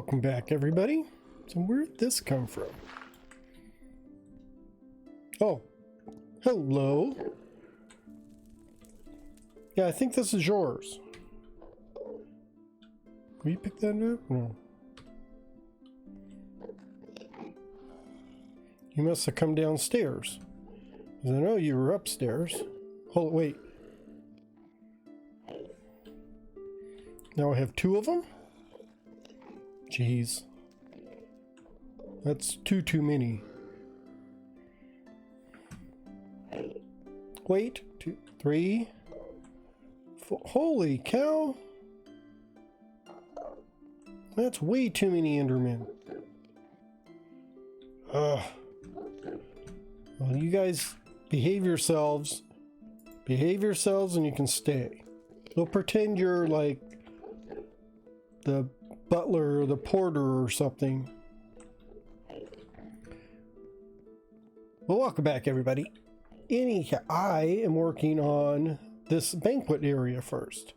Welcome back, everybody. So where'd this come from? Oh, hello. Yeah, I think this is yours. Will you pick that up? No. You must have come downstairs. Because I know you were upstairs. Hold, wait. Now I have two of them? Jeez. That's too many. Wait, 2, 3, 4. Holy cow! That's way too many Endermen. Ugh. Well, you guys behave yourselves. Behave yourselves and you can stay. Don't pretend you're like the butler or the porter or something. Well, welcome back, everybody. Anyhow, I am working on this banquet area first.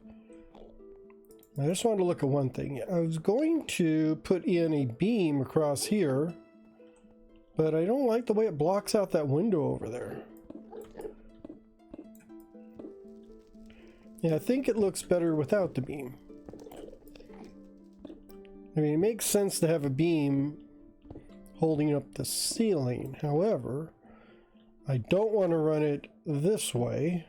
I just wanted to look at one thing. I was going to put in a beam across here, but I don't like the way it blocks out that window over there. Yeah, I think it looks better without the beam. I mean, it makes sense to have a beam holding up the ceiling. However, I don't want to run it this way.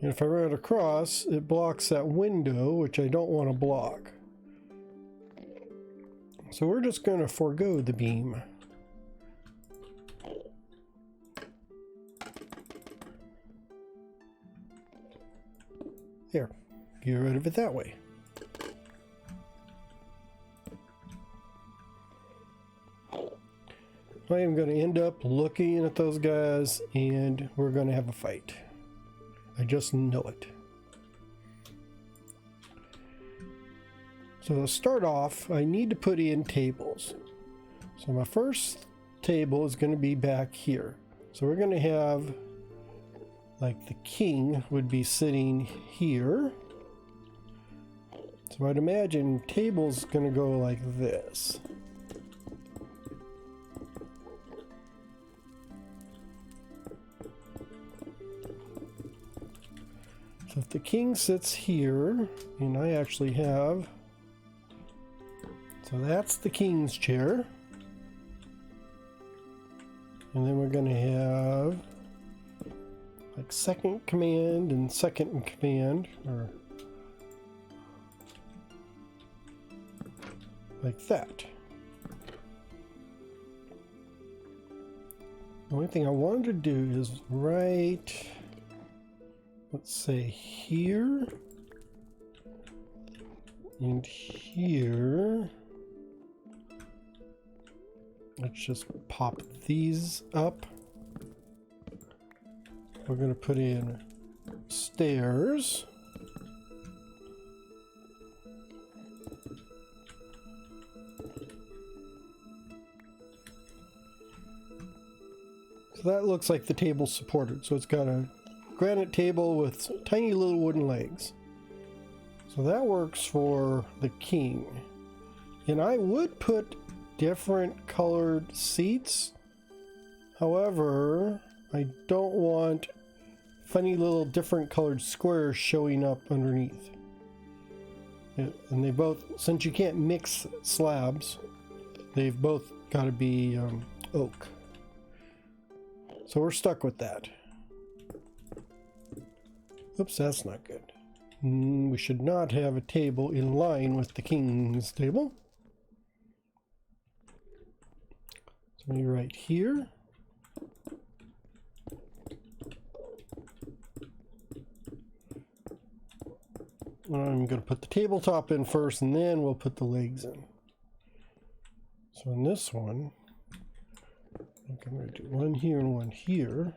And if I run it across, it blocks that window, which I don't want to block. So we're just going to forego the beam. There, get rid of it that way. I am going to end up looking at those guys and we're going to have a fight. I just know it. So to start off, I need to put in tables. So my first table is going to be back here. So we're going to have, like, the king would be sitting here. So I'd imagine table's going to go like this. So if the king sits here, and I actually have, so that's the king's chair. And then we're going to have like second command and second in command, or like that. The only thing I wanted to do is write, let's say here and here. Let's just pop these up. We're going to put in stairs. So that looks like the table's supported. So it's got a granite table with tiny little wooden legs. So that works for the king. And I would put different colored seats. However, I don't want funny little different colored squares showing up underneath. And they both, since you can't mix slabs, they've both got to be oak. So we're stuck with that. Oops, that's not good. We should not have a table in line with the king's table. So maybe right here. I'm going to put the tabletop in first and then we'll put the legs in. So in this one, I think I'm going to do one here and one here.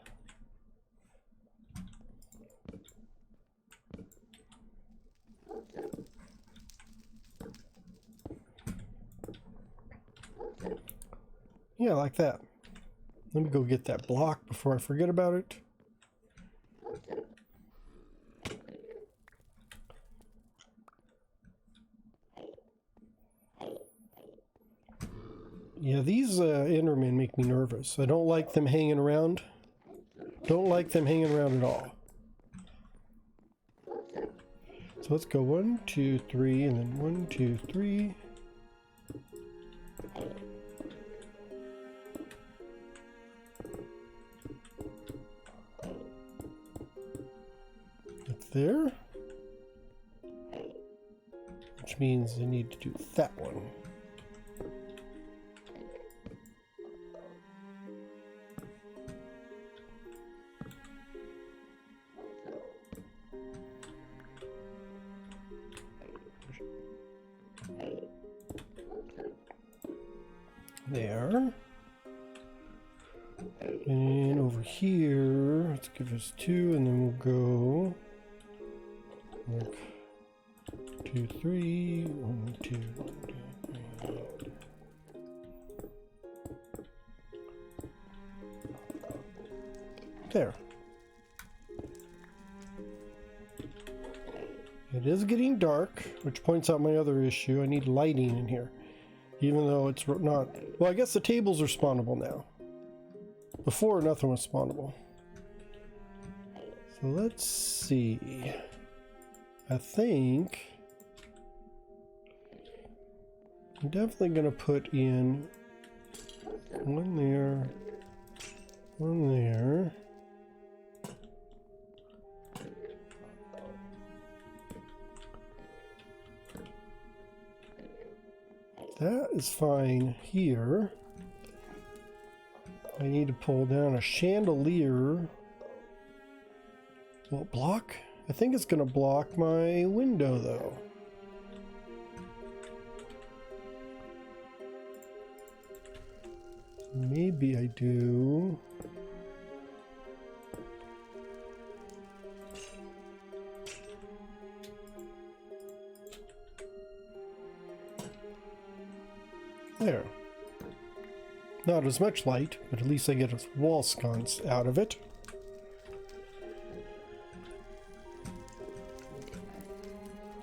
Yeah, like that. Let me go get that block before I forget about it. Yeah, these Endermen make me nervous. I don't like them hanging around. Don't like them hanging around at all. So let's go 1, 2, 3, and then 1, 2, 3. Up there. Which means I need to do that one. There. And over here, let's give us 2, and then we'll go like 2, 3, 1, 2, 1, 2, 3. There. It is getting dark, which points out my other issue. I need lighting in here. Even though it's not... Well, I guess the tables are spawnable now. Before, nothing was spawnable. So let's see. I think... I'm definitely going to put in one there, one there. That is fine here. I need to pull down a chandelier. Will it block? I think it's going to block my window though. Maybe I do. There. Not as much light, but at least I get a wall sconce out of it.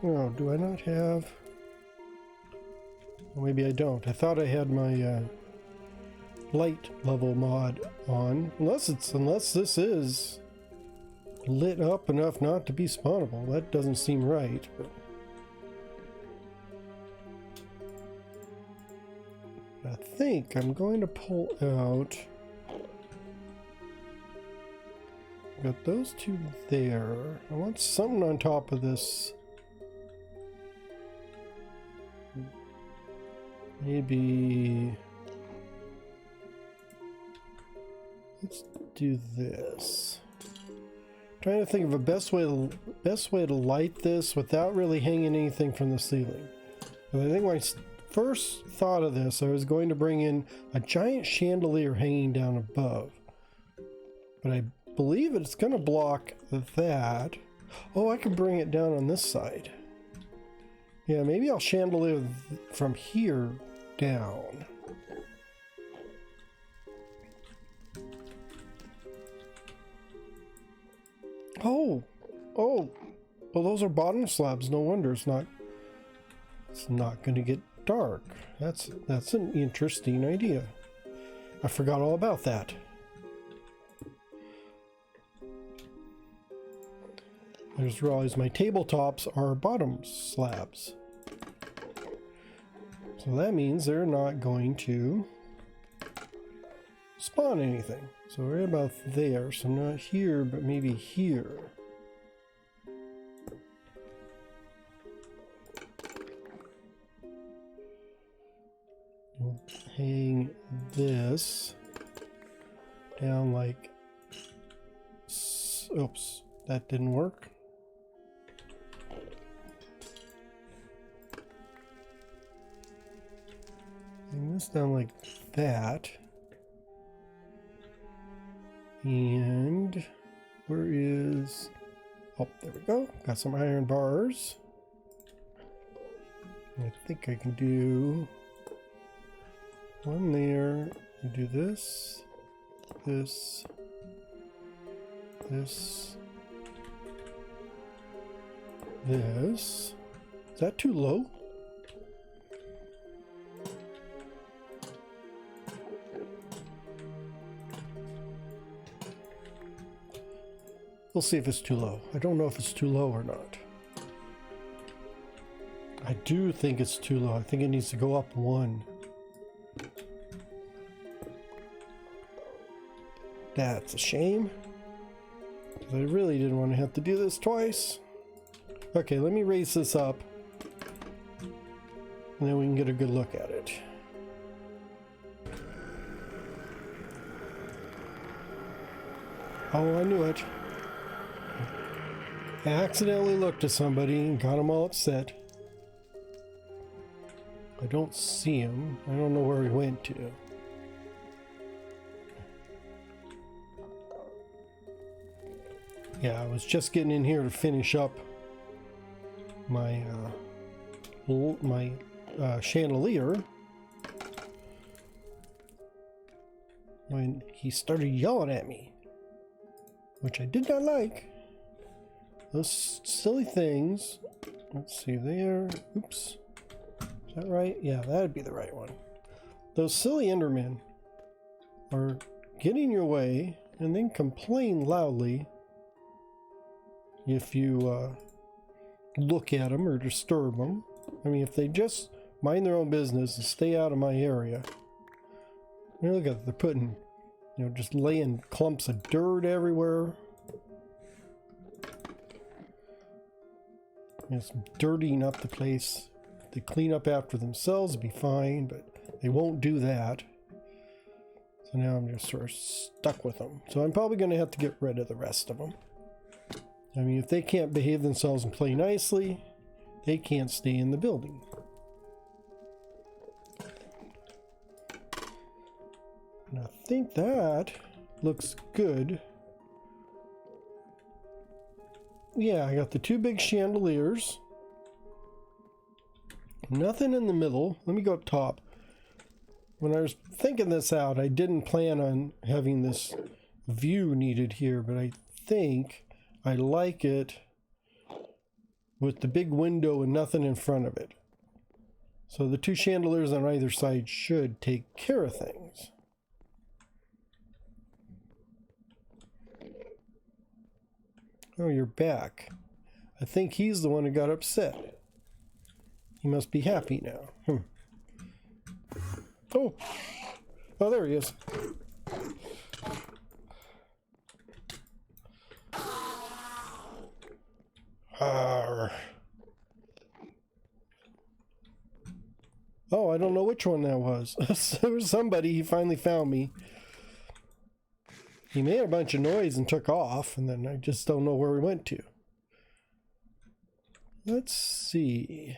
Oh, do I not have... Well, maybe I don't. I thought I had my light level mod on. Unless this is lit up enough not to be spawnable. That doesn't seem right, but... I think I'm going to pull out... Got those two there. I want something on top of this. Maybe... Let's do this. Trying to think of a best way to light this without really hanging anything from the ceiling. But I think my first thought of this, I was going to bring in a giant chandelier hanging down above. But I believe it's going to block that. Oh, I could bring it down on this side. Yeah, maybe I'll chandelier from here down. Oh, well, those are bottom slabs. No wonder it's not going to get dark. That's an interesting idea. I forgot all about that. I just realized my tabletops are bottom slabs. So that means they're not going to spawn anything. So right about there. So not here, but maybe here. We'll hang this down like... Oops, that didn't work. Hang this down like that. And where is... Oh, there we go. Got some iron bars. I think I can do one there. And do this, this, this, this. Is that too low? We'll see if it's too low. I don't know if it's too low or not. I do think it's too low. I think it needs to go up one. That's a shame. I really didn't want to have to do this twice. Okay, let me raise this up. And then we can get a good look at it. Oh, I knew it. I accidentally looked at somebody and got them all upset. I don't see him. I don't know where he went to. Yeah, I was just getting in here to finish up my chandelier when he started yelling at me, which I did not like. Those silly things. Let's see there. Oops. Is that right? Yeah, that'd be the right one. Those silly Endermen are getting in your way and then complain loudly if you look at them or disturb them. I mean, if they just mind their own business and stay out of my area. I mean, look at it, they're putting, you know, just laying clumps of dirt everywhere. It's dirtying up the place. If they clean up after themselves, it'd be fine, but they won't do that. So now I'm just sort of stuck with them. So I'm probably going to have to get rid of the rest of them. I mean, if they can't behave themselves and play nicely, they can't stay in the building. And I think that looks good. Yeah, I got the two big chandeliers. Nothing in the middle. Let me go up top. When I was thinking this out, I didn't plan on having this view needed here, but I think I like it with the big window and nothing in front of it. So the two chandeliers on either side should take care of things. Oh, you're back. I think he's the one who got upset. He must be happy now. Oh! Oh, there he is. Oh, I don't know which one that was. There was somebody, he finally found me. He made a bunch of noise and took off, and then I just don't know where he went to. Let's see.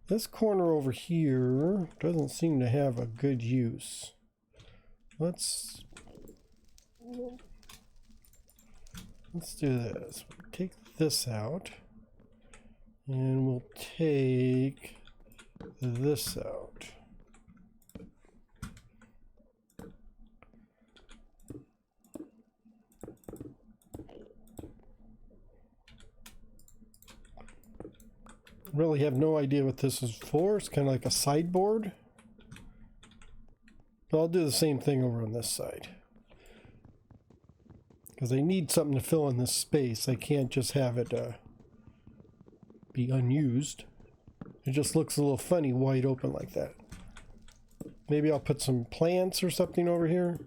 This corner over here doesn't seem to have a good use. Let's do this. Take this out, and we'll take this out. Really have no idea what this is for. It's kind of like a sideboard. But I'll do the same thing over on this side. Because I need something to fill in this space. I can't just have it be unused. It just looks a little funny wide open like that. Maybe I'll put some plants or something over here.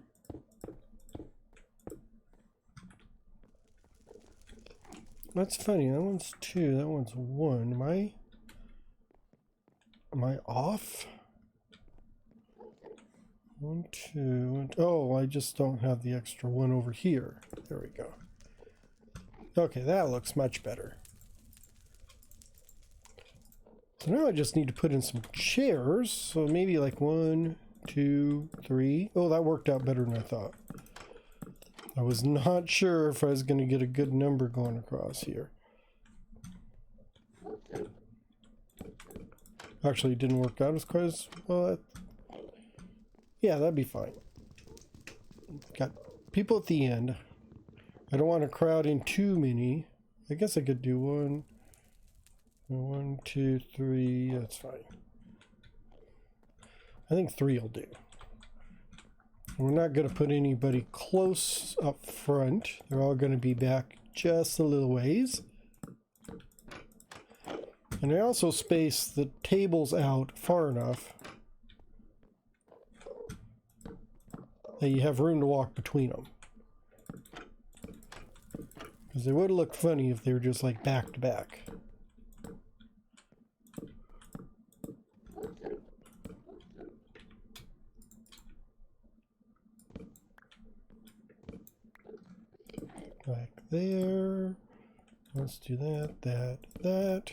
That's funny. That one's 2. That one's 1. Am I off? 1, 2. Oh, I just don't have the extra one over here. There we go. Okay, that looks much better. So now I just need to put in some chairs. So maybe like 1, 2, 3. Oh, that worked out better than I thought. I was not sure if I was going to get a good number going across here. Actually, it didn't work out as quite as well. Yeah, that'd be fine. Got people at the end. I don't want to crowd in too many. I guess I could do 1, 1, 2, 3. That's fine. I think 3 will do. We're not going to put anybody close up front. They're all going to be back just a little ways. And I also space the tables out far enough that you have room to walk between them. Because it would look funny if they were just like back to back. Like there. Let's do that.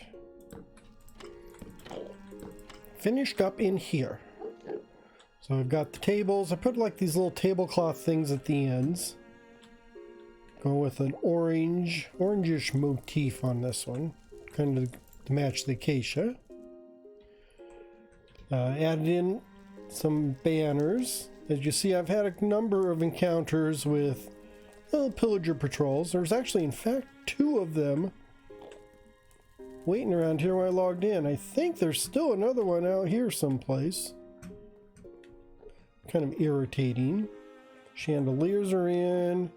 Finished up in here. So I've got the tables. I put like these little tablecloth things at the ends. Going with an orangish motif on this one. Kind of to match the acacia. Added in some banners. As you see, I've had a number of encounters with pillager patrols. There's actually, in fact, 2 of them waiting around here when I logged in. I think there's still another one out here someplace. Kind of irritating. Chandeliers are in.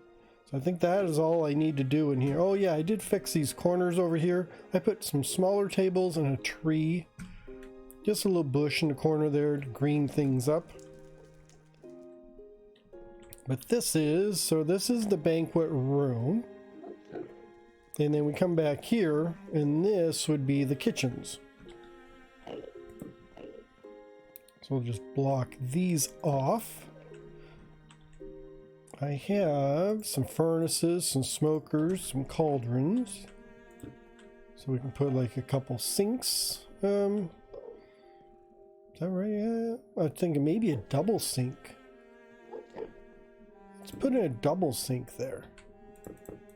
So I think that is all I need to do in here. Oh yeah, I did fix these corners over here. I put some smaller tables and a tree. Just a little bush in the corner there to green things up. But this is the banquet room. And then we come back here, and this would be the kitchens. So we'll just block these off. I have some furnaces, some smokers, some cauldrons. So we can put like a couple sinks. Is that right? Yeah. I'm thinking maybe a double sink. Let's put in a double sink there.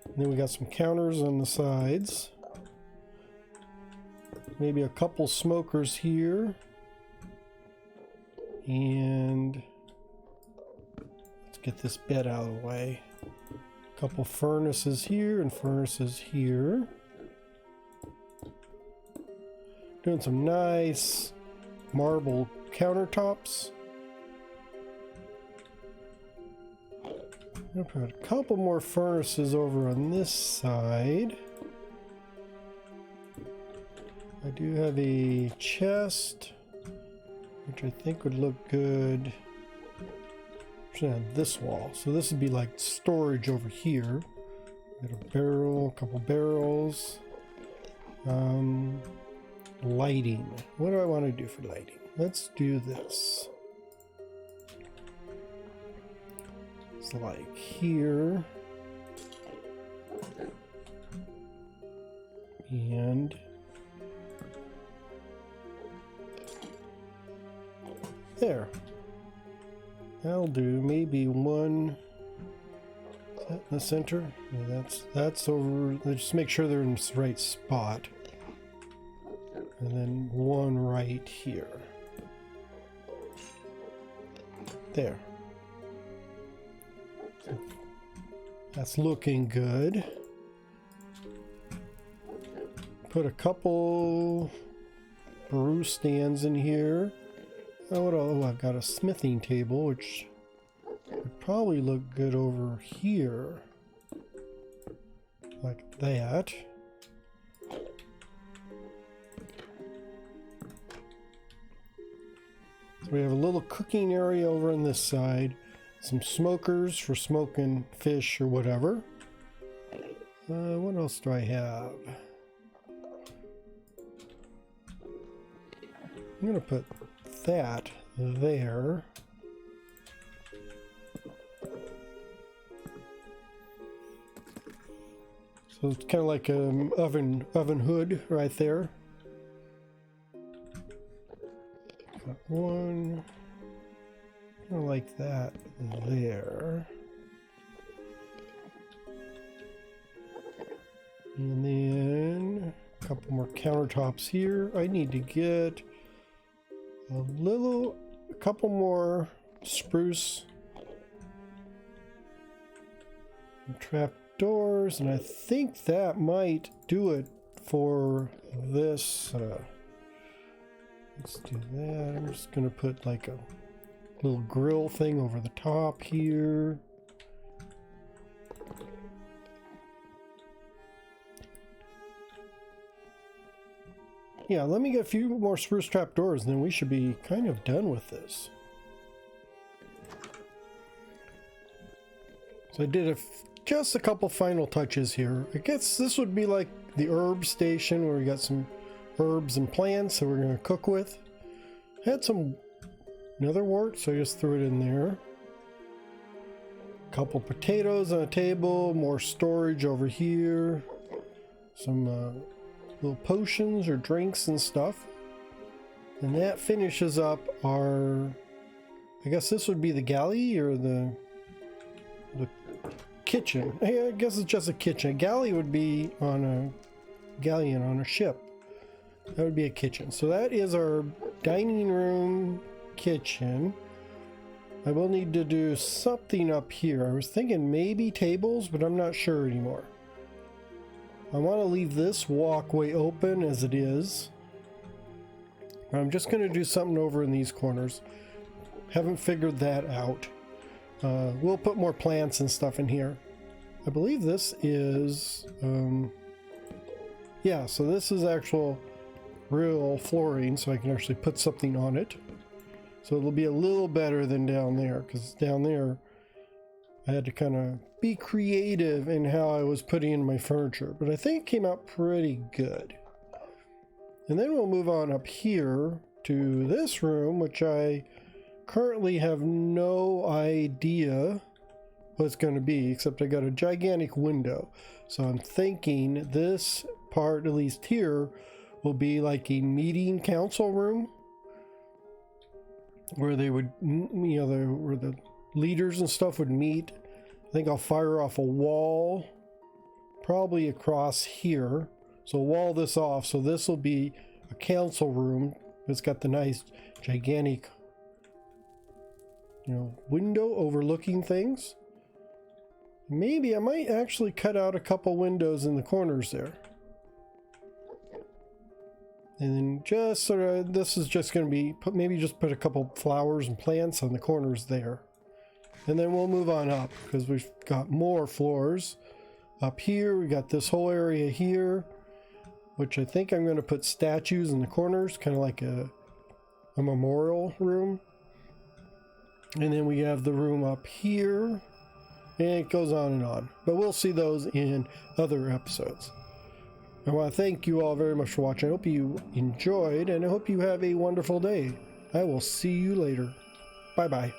And then we got some counters on the sides. Maybe a couple smokers here. And let's get this bed out of the way. A couple furnaces here and furnaces here. Doing some nice marble countertops. I'm gonna put a couple more furnaces over on this side. I do have a chest, which I think would look good on this wall. So this would be like storage over here. Got a barrel, a couple barrels. Lighting. What do I want to do for lighting? Let's do this. It's like here. And there. That'll do. Maybe one. Is that in the center? Yeah, that's over. Let's just make sure they're in the right spot. And then one right here. There. So that's looking good. Put a couple brew stands in here. Oh, I've got a smithing table, which would probably look good over here. Like that. So we have a little cooking area over on this side. Some smokers for smoking fish or whatever. What else do I have? I'm going to put that there. So it's kind of like an oven hood right there. Got one. Kind of like that there. And then a couple more countertops here. I need to get a couple more spruce trap doors, and I think that might do it for this. Let's do that. I'm just gonna put like a little grill thing over the top here. Yeah, let me get a few more spruce trap doors and then we should be kind of done with this. So I did just a couple final touches here. I guess this would be like the herb station where we got some herbs and plants that we're going to cook with. I had some nether wart, so I just threw it in there. A couple potatoes on a table, more storage over here. Some little potions or drinks and stuff. And that finishes up our, I guess this would be the galley or the kitchen. I guess it's just a kitchen. A galley would be on a galleon on a ship. That would be a kitchen. So that is our dining room kitchen. I will need to do something up here. I was thinking maybe tables, but I'm not sure anymore. I want to leave this walkway open as it is. I'm just going to do something over in these corners. Haven't figured that out. We'll put more plants and stuff in here. I believe this is, yeah, so this is actual real flooring, so I can actually put something on it. So it'll be a little better than down there, because down there I had to kind of be creative in how I was putting in my furniture, but I think it came out pretty good. And then we'll move on up here to this room, which I currently have no idea what it's going to be, except I got a gigantic window. So I'm thinking this part, at least here, will be like a meeting council room where they would, you know, where the leaders and stuff would meet. I think I'll fire off a wall probably across here. So wall this off. So this will be a council room. It's got the nice gigantic, you know, window overlooking things. Maybe I might actually cut out a couple windows in the corners there. And then just sort of, this is just going to be, maybe just put a couple flowers and plants on the corners there. And then we'll move on up because we've got more floors. Up here, we got this whole area here, which I think I'm going to put statues in the corners, kind of like a memorial room. And then we have the room up here, and it goes on and on. But we'll see those in other episodes. I want to thank you all very much for watching. I hope you enjoyed, and I hope you have a wonderful day. I will see you later. Bye-bye.